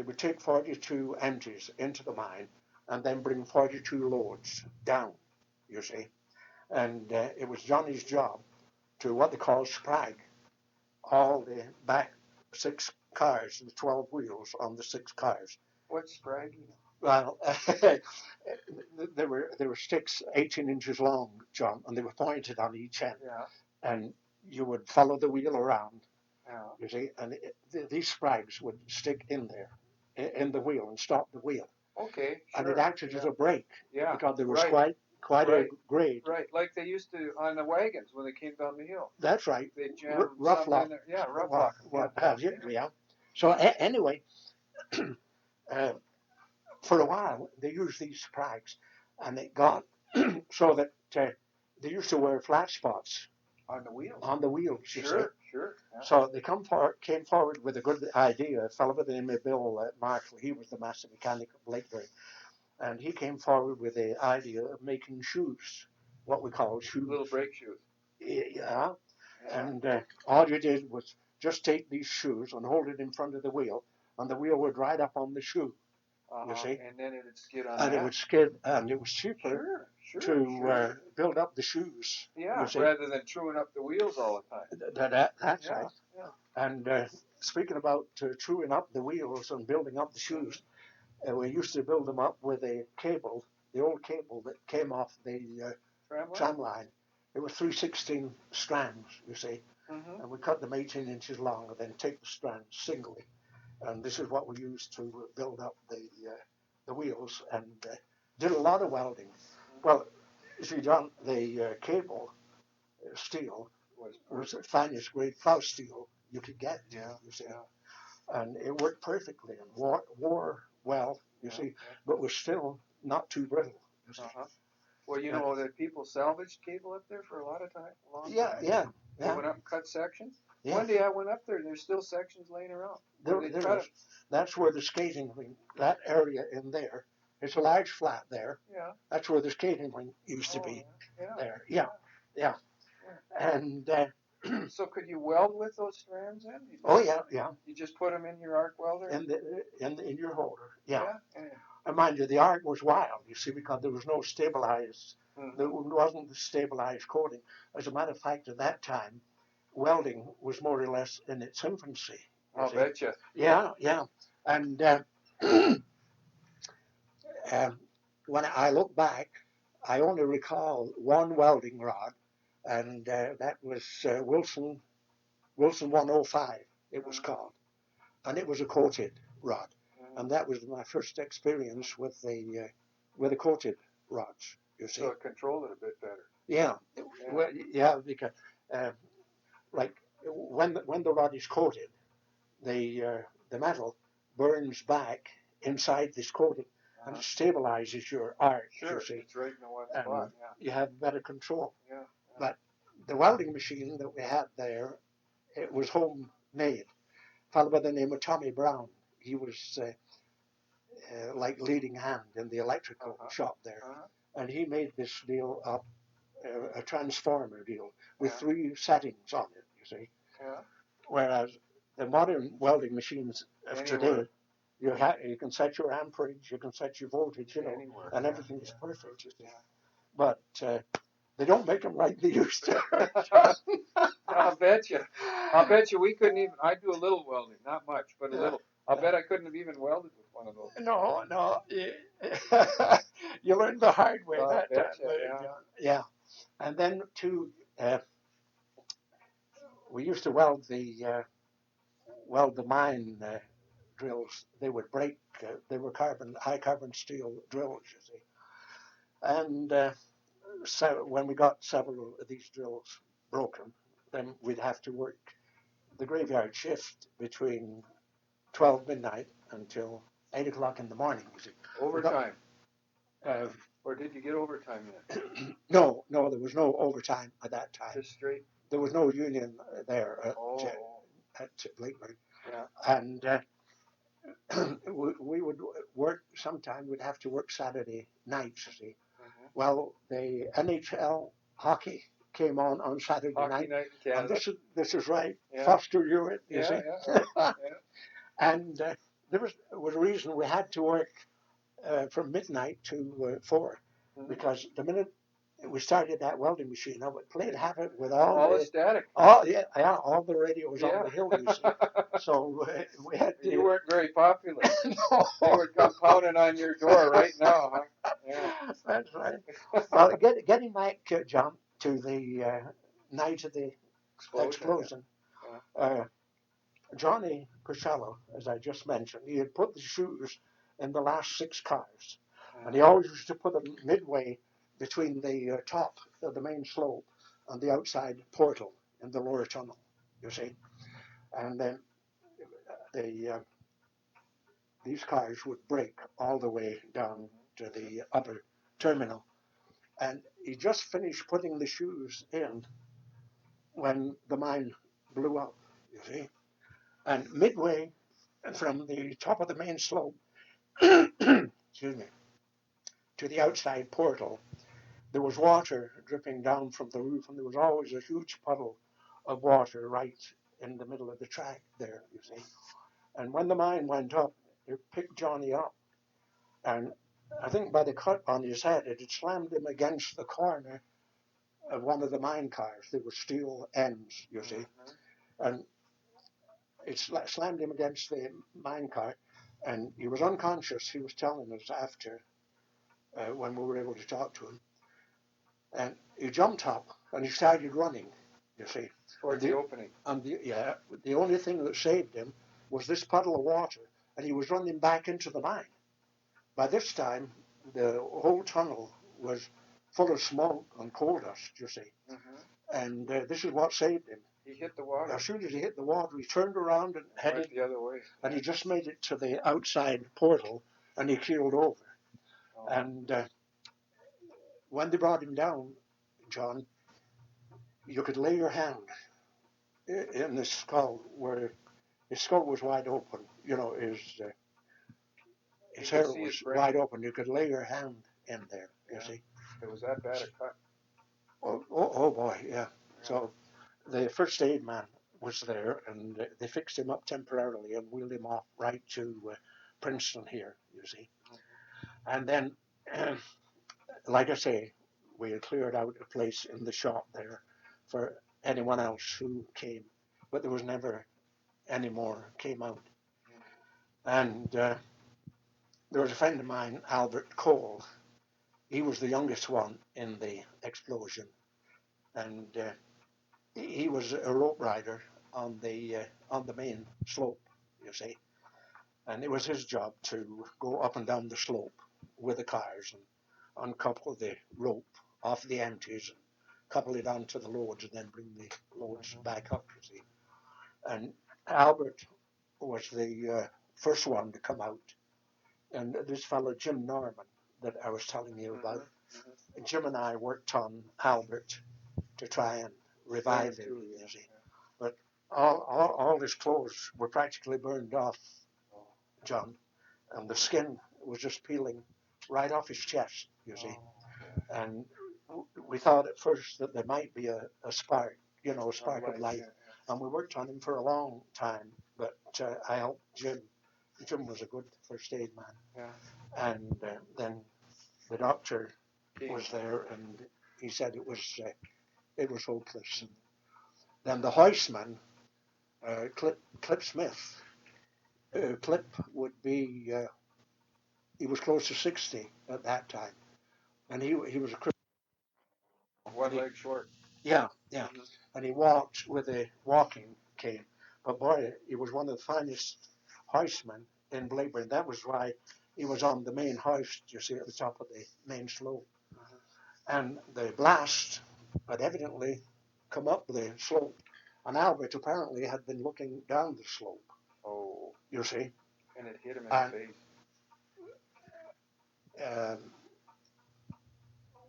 would take 42 empties into the mine and then bring 42 loads down, you see. And it was Johnny's job to what they call sprag all the back 6 cars, the 12 wheels on the 6 cars. What's spragging? Well, there were sticks 18 inches long, John, and they were pointed on each end. Yeah. And you would follow the wheel around, Yeah. you see, and these sprags would stick in there, in the wheel, and stop the wheel. Okay. And Sure. it acted as a brake, Yeah. because there was Right. quite a grade. Right, like they used to on the wagons when they came down the hill. That's right. They jammed Rough something lock. in there. Yeah, rough lock. What have you? Yeah. So anyway, for a while they used these sprags, and it got so that they used to wear flat spots On the wheels. on the wheels. You see. Sure. Yeah. So they came forward with a good idea. A fellow by the name of Bill Marshall, he was the master mechanic of Blakebury, and he came forward with the idea of making shoes, what we call shoes. Little brake shoes. Yeah. And all you did was just take these shoes and hold it in front of the wheel, and the wheel would ride up on the shoe, you see, And then it'd skid on and that. it would skid, and it was cheaper to build up the shoes. Yeah, you see. rather than chewing up the wheels all the time. That's Yeah, right. yeah. And speaking about chewing up the wheels and building up the shoes, we used to build them up with a cable, the old cable that came off the tram line. It was 3/16 strands, you see, Mm-hmm. and we cut them 18 inches long and then take the strands singly. And this is what we used to build up the wheels, and did a lot of welding. Well, you see, John, the cable steel was the finest grade plow steel you could get. Yeah, you see, yeah. and it worked perfectly and wore well. You see, but was still not too brittle. You see. Well, you know that people salvaged cable up there for a lot of time, a long Yeah, time. yeah, They yeah. went up and cut sections. Yeah. One day I went up there and there's still sections laying around. There is. That's where the skating rink, that area in there, it's a large flat there. Yeah. That's where the skating rink used to be. Yeah. There. Yeah. Yeah. And so could you weld with those strands then? Oh yeah, yeah. You just put them in your arc welder? In your holder. Yeah. Yeah. And mind you, the arc was wild, you see, because there was no stabilized, there wasn't the stabilized coating. As a matter of fact, at that time, welding was more or less in its infancy. I'll bet you. Yeah, yeah. And when I look back, I only recall one welding rod, and that was Wilson 105, it was called. And it was a coated rod. And that was my first experience with the coated rods, you see. So it controlled it a bit better. Yeah. Well, yeah, because like when the rod is coated, the metal burns back inside this coating, and it stabilizes your arc. Sure, you see. It's right in the one spot. Yeah. You have better control. Yeah. But the welding machine that we had there, it was homemade. A fellow by the name of Tommy Brown. He was like leading hand in the electrical shop there, and he made this deal up, a transformer deal with 3 settings on it. You see. Yeah. Whereas the modern welding machines of today, you can set your amperage, you can set your voltage, and everything is perfect. You see. But they don't make them like they used to. I'll bet you we couldn't even. I do a little welding, not much, but a little. I'll bet I couldn't have even welded with one of those. No. You learned the hard way that time. Yeah. And then we used to weld the mine drills. They would break. They were high carbon steel drills, you see. And so when we got several of these drills broken, then we'd have to work the graveyard shift between 12 midnight until 8 o'clock in the morning. You see. Overtime. Or did you get overtime then? No, there was no overtime at that time. Just straight. There was no union there at Blakeburn. Yeah. And we would work. Sometime we'd have to work Saturday nights. You see. Well, the NHL hockey came on Saturday night in Canada. And this is right. Yeah. Foster Hewitt, you see. Yeah. And there was a reason we had to work from midnight to 4, because the minute we started that welding machine, I would play havoc with all the static. All the radios on the hill, you see. So we had to. You weren't very popular. No. They would come pounding on your door right now, huh? Yeah. That's right. Well, getting back, John, to the night of the explosion. Johnny Costello, as I just mentioned, he had put the shoes in the last 6 cars, and he always used to put them midway between the top of the main slope and the outside portal in the lower tunnel, you see. And then these cars would break all the way down to the upper terminal. And he just finished putting the shoes in when the mine blew up, you see. And midway from the top of the main slope, excuse me, to the outside portal, there was water dripping down from the roof, and there was always a huge puddle of water right in the middle of the track there, you see. And when the mine went up, it picked Johnny up. And I think by the cut on his head, it had slammed him against the corner of one of the mine cars. There were steel ends, you see. And it slammed him against the mine car. And he was unconscious. He was telling us after, when we were able to talk to him. And he jumped up and he started running, you see. Towards the opening. And the only thing that saved him was this puddle of water, and he was running back into the mine. By this time, the whole tunnel was full of smoke and coal dust, you see. Mm-hmm. And this is what saved him. He hit the water. As soon as he hit the water, he turned around and Went headed the other way. and he just made it to the outside portal, and he keeled over. Oh. And when they brought him down, John, you could lay your hand in the skull where his skull was wide open. You know, his hair was wide open. You could lay your hand in there, you see. It was that bad a cut. Oh boy, yeah. So the first aid man was there, and they fixed him up temporarily and wheeled him off right to Princeton here, you see. And then, like I say, we had cleared out a place in the shop there for anyone else who came, but there was never any more came out. And there was a friend of mine, Albert Cole. He was the youngest one in the explosion, and he was a rope rider on the main slope, you see. And it was his job to go up and down the slope with the cars and uncouple the rope off the empties and couple it onto the loads and then bring the loads back up, you see. And Albert was the first one to come out. And this fellow, Jim Norman, that I was telling you about, Jim and I worked on Albert to try and revive him, you see. But all his clothes were practically burned off, John, and the skin was just peeling right off his chest, you see. And we thought at first that there might be a spark, you know, a spark of life. And we worked on him for a long time, but I helped Jim. Jim was a good first aid man. Yeah. And then the doctor was there, and he said it was hopeless. And then the hoistman, Clip Smith. Clip would be, he was close to 60 at that time, and he was a Christian. One leg short. Yeah. And he walked with a walking cane. But boy, he was one of the finest hoistmen in Blackburn. That was why he was on the main hoist, you see, at the top of the main slope. And the blast had evidently come up the slope. And Albert apparently had been looking down the slope. Oh. You see. And it hit him in the face.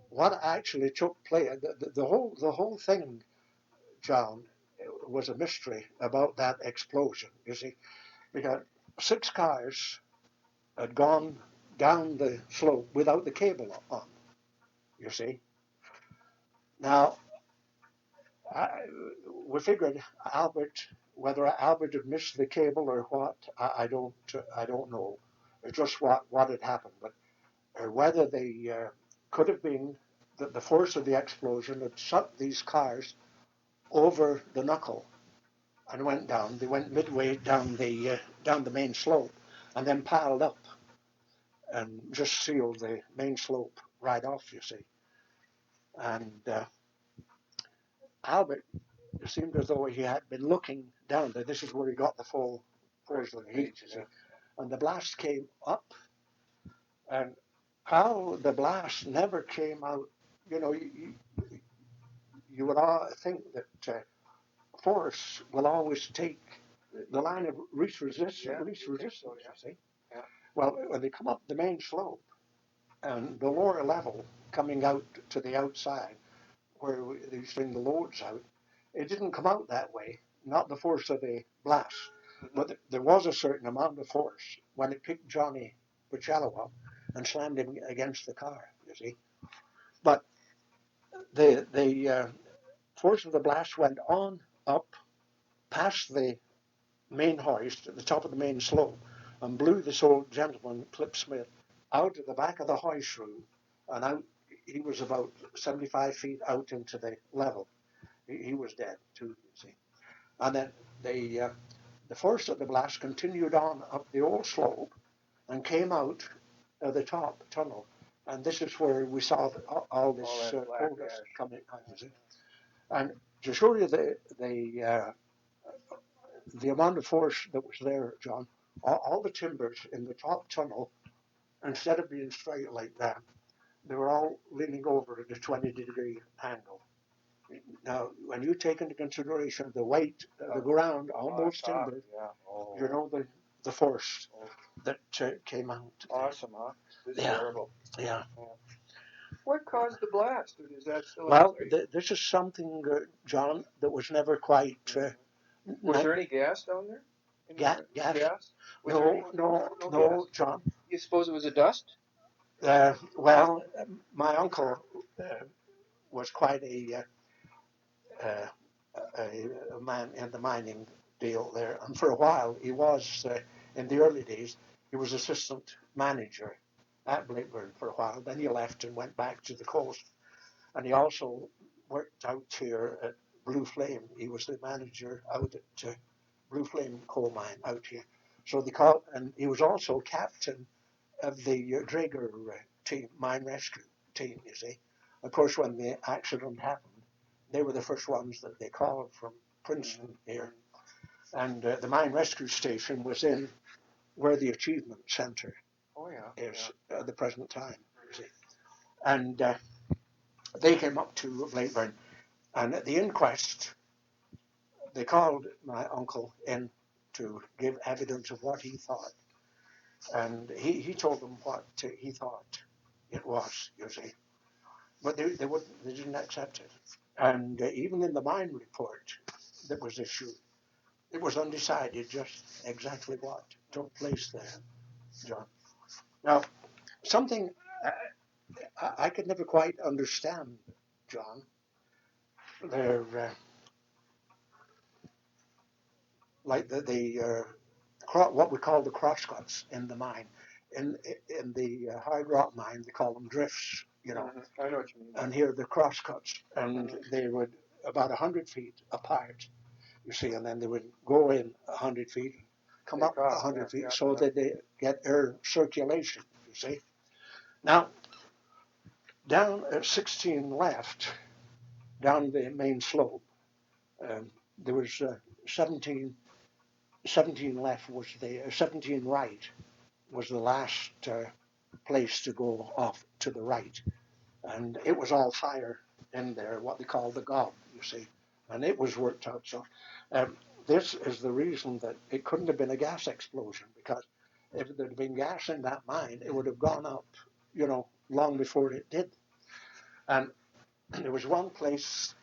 What actually took place, the whole thing, John, was a mystery about that explosion, you see. Because 6 cars had gone down the slope without the cable on, you see. Now, we figured whether Albert had missed the cable or what, I don't know. It's just what had happened, but whether they could have been that the force of the explosion had sucked these cars over the knuckle and went down. They went midway down the main slope and then piled up and just sealed the main slope right off, you see. And Albert, it seemed as though he had been looking down there. This is where he got the full force of the heat, you see. And the blast came up, and how the blast never came out, you know, you would all think that force will always take the line of least resistance, you see. Yeah. Well, when they come up the main slope and the lower level coming out to the outside, where they swing the loads out, it didn't come out that way, not the force of the blast. But there was a certain amount of force when it picked Johnny Pacello up and slammed him against the car, you see. But the force of the blast went on up past the main hoist at the top of the main slope and blew this old gentleman, Clip Smith, out of the back of the hoist room and out. He was about 75 feet out into the level. He was dead too, you see. And then the force of the blast continued on up the old slope and came out of the top tunnel. And this is where we saw all this that black coal dust ash. coming out, you see. And to show you the amount of force that was there, John, all the timbers in the top tunnel, instead of being straight like that, they were all leaning over at a 20-degree angle. Now, when you take into consideration the weight of the ground on those timbers, Yeah. Oh, you know the force that came out. awesome, huh? This is Yeah. terrible. Yeah. What caused the blast? Is that still? Well, this is something, John, that was never quite. Was there any gas down there? Gas? Gas? Was there any? No, gas? John. You suppose it was a dust? Well, my uncle was quite a man in the mining deal there, and for a while he was, in the early days, he was assistant manager at Blakeburn for a while. Then he left and went back to the coast, and he also worked out here at Blue Flame. He was the manager out at Blue Flame coal mine out here. So and he was also captain of the Draeger team, mine rescue team, you see. Of course, when the accident happened, they were the first ones that they called from Princeton here. And the mine rescue station was in where the Achievement Center is at the present time, you see. And they came up to Blakeburn, and at the inquest, they called my uncle in to give evidence of what he thought. And he told them what he thought it was, you see. But they didn't accept it. And even in the mine report that was issued, it was undecided just exactly what took place there, John. Now, something I could never quite understand, John. They're like what we call the crosscuts in the mine. In the hard rock mine, they call them drifts, you know. I know what you mean. And here the crosscuts, and they would about 100 feet apart, you see, and then they would go in 100 feet, come up 100 feet, so that they get air circulation, you see. Now, down at 16 left, down the main slope, there was 17 left was 17 right was the last place to go off to the right. And it was all fire in there, what they call the gob, you see. And it was worked out. So this is the reason that it couldn't have been a gas explosion, because if there had been gas in that mine, it would have gone up, you know, long before it did. And there was one place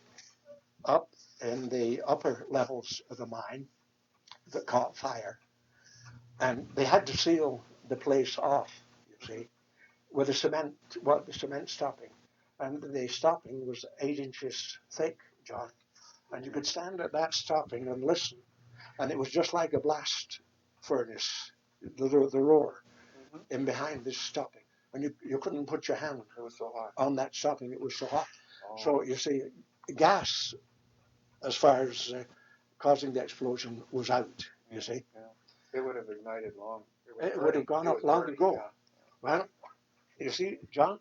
up in the upper levels of the mine that caught fire. And they had to seal the place off, you see, with the cement stopping. And the stopping was 8 inches thick, John. And you could stand at that stopping and listen. And it was just like a blast furnace, the roar in behind this stopping. And you couldn't put your hand on that stopping. It was so hot. So you see, gas, as far as causing the explosion, was out, you see. It would have ignited long. It would have gone up long ago. Yeah. Well, you see, John,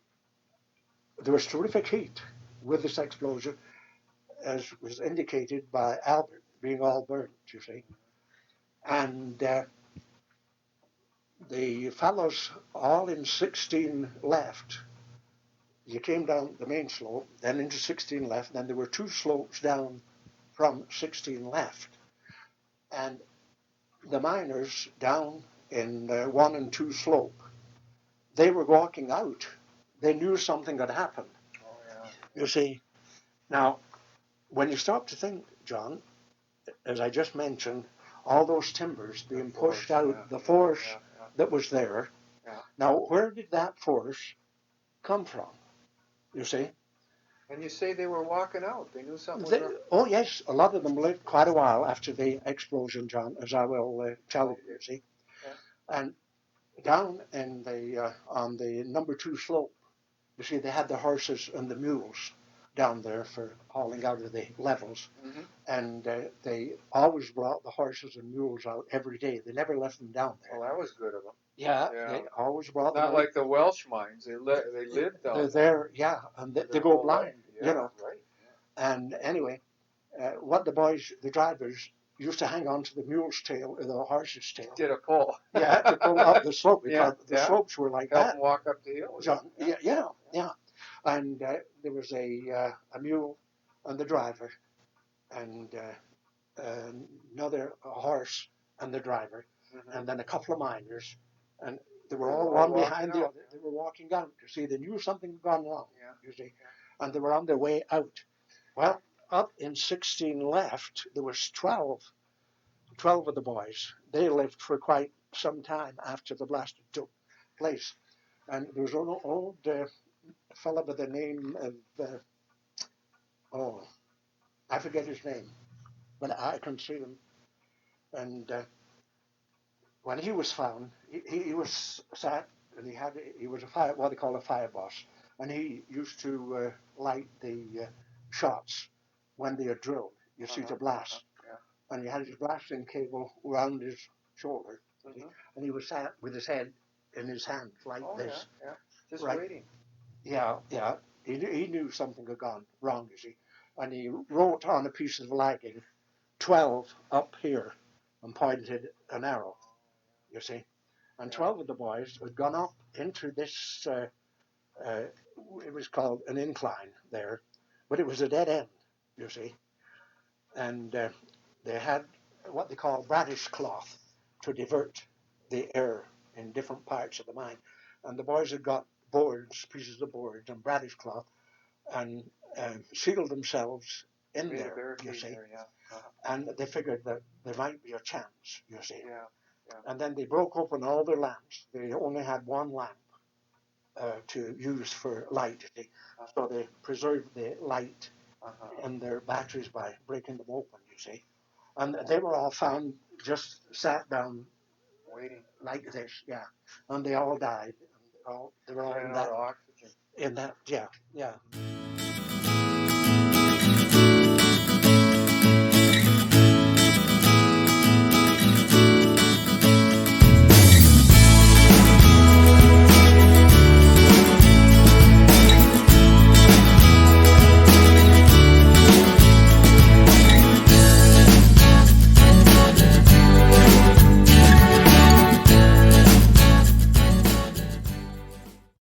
there was terrific heat with this explosion, as was indicated by Albert being all burnt, you see. And the fellows all in 16 left. You came down the main slope, then into 16 left, then there were 2 slopes down from 16 left. And the miners down in 1 and 2 slope, they were walking out. They knew something had happened. You see, now, when you stop to think, John, as I just mentioned, all those timbers being pushed out, the force that was there. Now, where did that force come from? You see? And you say they were walking out. They knew something was They, wrong. oh yes, a lot of them lived quite a while after the explosion, John, as I will tell you. Okay. You see, Yeah. and down in the on the number 2 slope, you see, they had the horses and the mules down there for hauling out of the levels, Mm-hmm. and they always brought the horses and mules out every day. They never left them down there. Well, that was good of them. Yeah, Yeah. they always brought them Not out. like the Welsh mines. They lived down They're there. there, yeah, and they their go whole blind, life. you Yeah, know. right. And anyway, what the boys, the drivers, used to hang on to the mule's tail or the horse's tail. Did a pull. Yeah, to pull up the slope because the yeah. slopes were like Help that. them walk up the hill. John, yeah. And there was a mule and the driver, and another horse and the driver, Mm-hmm. and then a couple of miners, and they were They all were one all behind the walking out. other. They were walking out. You see, they knew something had gone wrong. Yeah. You see, and they were on their way out. Well, up in 16 left, there was 12 of the boys. They lived for quite some time after the blast took place. And there was an old fellow by the name of, I forget his name, but I can see him. And when he was found, he was sat, and he was what they call a fire boss. And he used to light the shots when they are drilled, you see, to blast. Yeah. And he had his blasting cable around his shoulder, and he was sat with his head in his hand like this. Yeah. Just Right. waiting. Yeah. He knew something had gone wrong, you see. And he wrote on a piece of lighting, 12 up here, and pointed an arrow, you see. And 12 of the boys had gone up into this, it was called an incline there, but it was a dead end, you see. And they had what they call bradish cloth to divert the air in different parts of the mine. And the boys had got boards, pieces of boards, and bradish cloth, and sealed themselves in Made a there, you barricade see. there, yeah. And they figured that there might be a chance, you see. Yeah. And then they broke open all their lamps. They only had one lamp to use for light, you see. So they preserved the light in their batteries by breaking them open, you see. And they were all found just sat down Waiting. like this, yeah. And they all died. They were all Ran in out that, of oxygen. yeah.